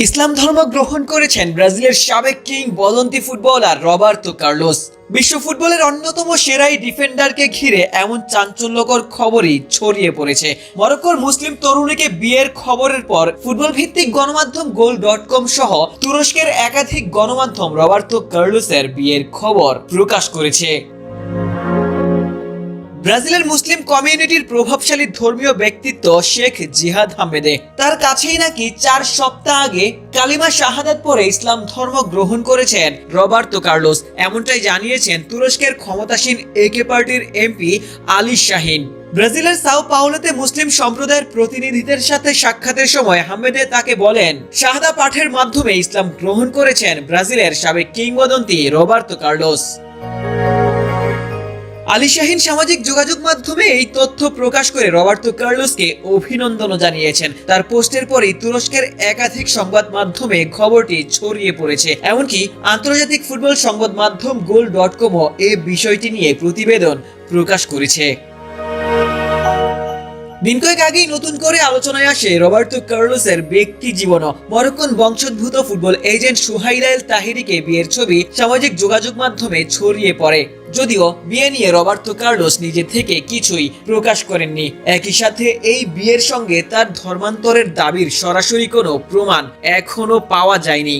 ইসলাম ধর্ম গ্রহণ করেছেন ব্রাজিলের সাবেক কিংবদন্তি ফুটবলার রবার্তো কার্লোস। বিশ্ব ফুটবলের অন্যতম সেরা এই ডিফেন্ডারকে ঘিরে এমন চাঞ্চল্যকর খবরই ছড়িয়ে পড়েছে। মরক্কোর মুসলিম তরুণীকে বিয়ের খবরের পর ফুটবল ভিত্তিক গণমাধ্যম goal.com সহ তুরস্কের একাধিক গণমাধ্যম রবার্তো কার্লোসের বিয়ের খবর প্রকাশ করেছে। ব্রাজিলের মুসলিম কমিউনিটির প্রভাবশালী ধর্মীয় ব্যক্তিত্ব শেখ জিহাদ আহমেদে তার কাছেই নাকি 4 সপ্তাহ আগে কালিমা শাহাদাত পরে ইসলাম ধর্ম গ্রহণ করেছেন রবার্তো কার্লোস। এমনটাই জানিয়েছেন তুরস্কের ক্ষমতাসীন একে পার্টির এমপি আলী শাহিন। ব্রাজিলের সাও পাওলোতে মুসলিম সম্প্রদায়ের প্রতিনিধিদের সাথে সাক্ষাতের সময় আহমেদে তাকে বলেন, শাহাদা পাঠের মাধ্যমে ইসলাম গ্রহণ করেছেন ব্রাজিলের সাবেক কিংবদন্তি রবার্তো কার্লোস। আলী শাহিন সামাজিক যোগাযোগ মাধ্যমে এই তথ্য প্রকাশ করে রবার্তো কার্লোসকে অভিনন্দনও জানিয়েছেন। তার পোস্টের পরেই তুরস্কের একাধিক সংবাদ মাধ্যমে খবরটি ছড়িয়ে পড়েছে। এমনকি আন্তর্জাতিক ফুটবল সংবাদ মাধ্যম goal.comও এই বিষয়টি নিয়ে প্রতিবেদন প্রকাশ করেছে। দিন কয়েক আগেই নতুন করে আলোচনায় আসে রবার্তো কার্লোসের ব্যক্তি জীবনও। মরক্কোন বংশোদ্ভূত ফুটবল এজেন্ট সুহাইল আল তাহিরিকে বিয়ের ছবি সামাজিক যোগাযোগ মাধ্যমে ছড়িয়ে পড়ে। যদিও বিয়ে নিয়ে রবার্তো কার্লোস নিজে থেকে কিছুই প্রকাশ করেননি। একই সাথে এই বিয়ের সঙ্গে তার ধর্মান্তরের দাবির সরাসরি কোনো প্রমাণ এখনো পাওয়া যায়নি।